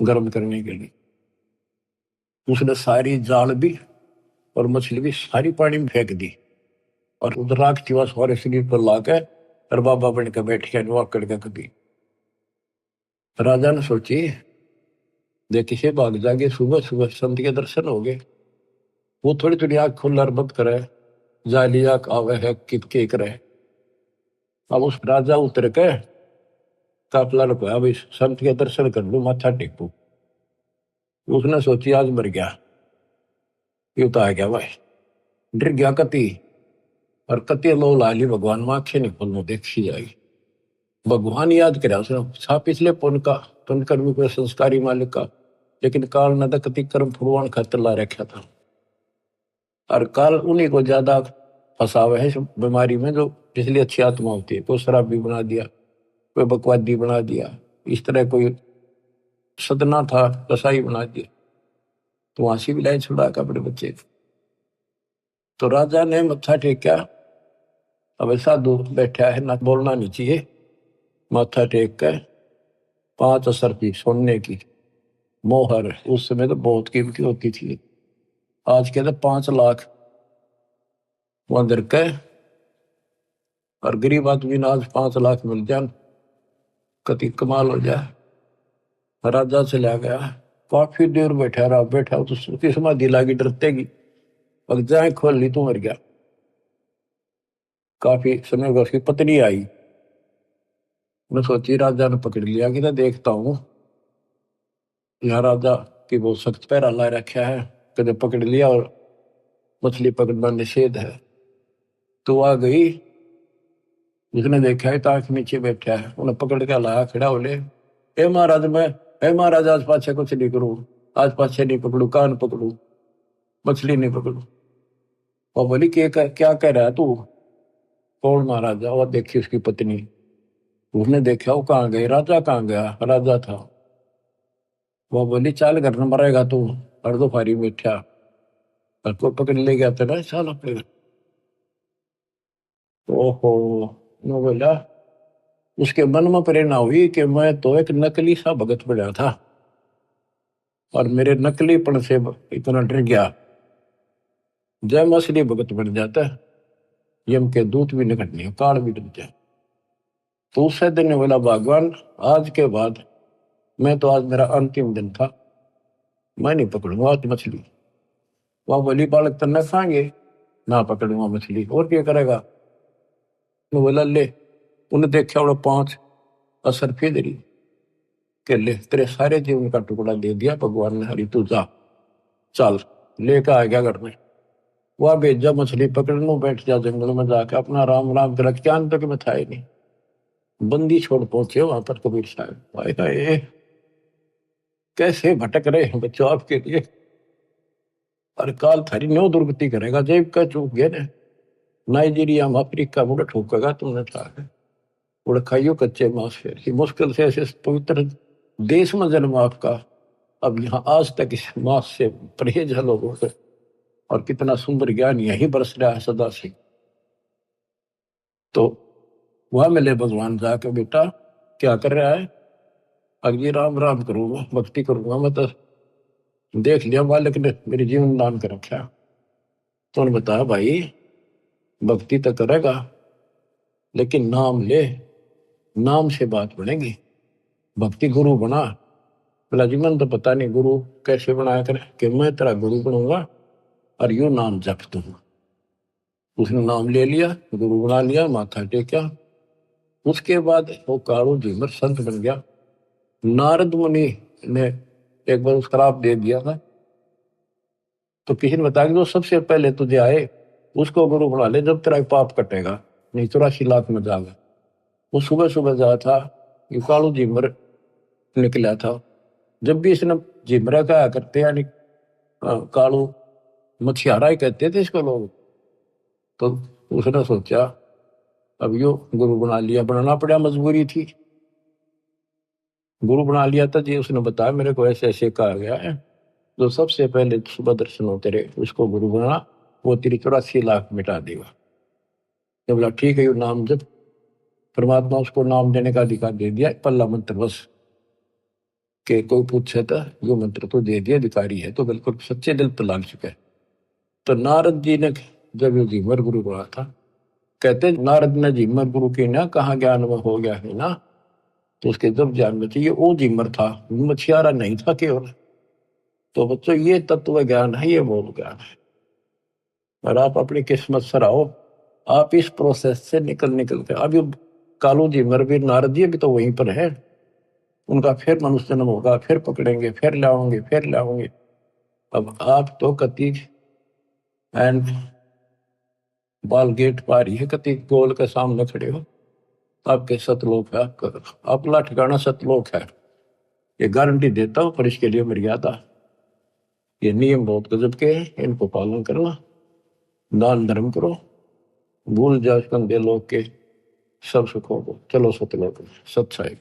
गर्म करने के लिए। उसने सारी जाल भी और मछली भी सारी पानी में फेंक दी, और उधर राख थी सारे शरीर पर लाके, और बाबा बन के बैठ गया नुआ करके कभी। राजा ने सोची देखी से भाग जागे, सुबह सुबह संत के दर्शन हो गए। वो थोड़ी थोड़ी आग खुल्लर बंद करे, जाली आग आवे है कित के करे। अब उस राजा उतर के काफला रुपया, अब इस संत के दर्शन कर लू, माथा टेकू। उसने सोची आज मर गया, ये तो आ गया भाई, डर गया कति, और कति लो लाली भगवान में आंखें नहीं खोलने देखी जाएगी। भगवान याद करे उसने, छा पिछले पुण्य का, पुण्य कर्म को संस्कारी मालिक का, लेकिन काल न तो कति कर्म फुड़वान खातर ला रखा था। और काल उन्हीं को ज्यादा फंसावे है इस बीमारी में, जो इसलिए अच्छी आत्मा होती है। कोई शराबी बना दिया, कोई बकवादी बना दिया, इस तरह कोई सदना था कसाई बना दिया, तो वहां से भी लाइन छुड़ा का अपने बच्चे को। तो राजा ने मत्था टेका, अब साधु बैठा है ना, बोलना नहीं चाहिए, माथा टेक कर 5 असर की सोने की मोहर, उस समय तो बहुत कीमती होती थी, आज के तो 5 लाख वहां दर के, और गरीब आदमी ने आज 5 लाख मिल जाए कति कमाल हो जाए। राजा चला गया, काफी देर बैठा रहा, बैठा तो उसकी समाधि लागी डरतेगी, अब जाए खोल ली तो मर गया। काफी समय बाद उसकी पत्नी आई, मैं सोची राजा ने पकड़ लिया कि ना देखता हूँ, यहाँ राजा की बहुत सख्त पैरा ला रखा है, कदे पकड़ लिया और मछली पकड़ना निषेध है। तो आ गई, उसने देखा है ताक नीचे बैठा है, उन्हें पकड़ के लाया, खड़ा हो ले, ए महाराज मैं, ए महाराज आज पाछे कुछ नहीं करूं, आज पाछे नहीं पकड़ू, कान पकड़ू, मछली नहीं पकड़ू। और बोली क्या कह रहा है तू? कौन महाराजा? और देखी उसकी पत्नी, उसने देखा वो कहाँ गई, राजा कहाँ गया, राजा था। वो बोली चाल घर न मरेगा तू, हर दो फारी बैठा, और कोई पकड़ ले गया तेरा चाल अपने। ओहो, मैं बोला, उसके मन में प्रेरणा हुई कि मैं तो एक नकली सा भगत बना था, और मेरे नकलीपन से इतना डर गया, जय मैं असली भगत बन जाता है, यम के दूत भी निकट नहीं, काल भी डर जाए। तो उससे दिन ने बोला भगवान आज के बाद, मैं तो आज मेरा अंतिम दिन था, मैं नहीं पकड़ूंगा आज मछली। वह बोली बालक तन्ना खाएंगे, ना पकड़ूंगा मछली, और क्या करेगा? मैं बोला ले, उन्हें देखा वो 5 असर फेदरी के ले, तेरे सारे जीवन का टुकड़ा दे दिया भगवान ने, हरी तू जा, चल लेकर आ गया घर में। वह भेजा मछली पकड़ने, बैठ जा जंगल में जाके अपना राम राम कर, क्या तक में था ही नहीं। बंदी छोड़ पहुंचे वहां पर कबीर साहब, हाय हाय कैसे भटक रहे हैं बच्चों आपके लिए, और काल थारी न्यो दुर्गति करेगा, जेब का चूक गया ने नाइजीरिया में अफ्रीका मुड़ ठोकेगा तुमने था, उड़ खाइयो कच्चे मांस, फिर मुश्किल से ऐसे पवित्र देश में जन्म आपका, अब यहाँ आज तक इस मांस से परहेज है लोगों से, और कितना सुंदर ज्ञान यही बरस रहा है सदा से। तो वह मिले भगवान जाके, बेटा क्या कर रहा है? अगे राम राम करूंगा, भक्ति करूंगा, मैं तो देख लिया बालक ने मेरे जीवन दान कर रखा। तो उन्होंने बताया भाई भक्ति तो करेगा लेकिन नाम ले, नाम से बात बनेगी, भक्ति गुरु बना। बोला जी मैंने तो पता नहीं गुरु कैसे बनाया करे, कि मैं तेरा गुरु बनूंगा और यू नाम जप दूंगा। उसने नाम ले लिया, गुरु बना लिया, माथा टेका। उसके बाद वो कारू झीमर संत बन गया। नारद मुनि ने एक बार उसका श्राप दे दिया था, तो किसी ने बताया कि जो सबसे पहले तुझे आए उसको गुरु बना ले, जब तेरा पाप कटेगा, नहीं 84 लाख में जाएगा। वो सुबह सुबह जा था, ये कालू झीमर निकला था। जब भी इसने झिमरा कहा करते, यानी कालू मछियारा ही कहते थे इसको लोग, तो उसने सोचा अब यो गुरु बना लिया, बनाना पड़ा, मजबूरी थी। गुरु बना लिया था जी, उसने बताया मेरे को ऐसे ऐसे कहा गया है, जो सबसे पहले सुबह दर्शन हो तेरे उसको गुरु बना, वो तेरी 84 लाख मिटा देगा। तो बोला ठीक है, यू नाम जब परमात्मा उसको नाम देने का अधिकार दे दिया, पल्ला मंत्र बस के कोई पूछे तो यो मंत्र तो दे दिया, अधिकारी है तो बिल्कुल सच्चे दिल पर लाग चुका है। तो नारद जी ने जब ये झीमर गुरु बना था, कहते नारद ने झीमर गुरु की ना कहा ज्ञान में हो गया है ना, तो उसके जब ज्ञान में चाहिए वो झीमर था, मछियारा नहीं था केवल। तो बच्चों ये तत्व ज्ञान है, ये मूल ज्ञान है, और आप अपनी किस्मत सराहो, आप इस प्रोसेस से निकल के अभी कालू झीमर भी नारद जी भी तो वहीं पर है, उनका फिर मनुष्य जन्म होगा, फिर पकड़ेंगे, फिर लाओगे, फिर लाओगे। अब आप तो कति एंड बाल गेट पार ही है, कति गोल के सामने खड़े हो, आपके सतलोक है, आपका अपना ठिकाना सतलोक है, ये गारंटी देता हूं। पर इसके लिए मर्यादा, ये नियम बहुत गजब के हैं, इनको पालन करना, दान धर्म करो, भूल जाओ कंधे लोग के सब सुखों को, चलो सतलोक सत्साई।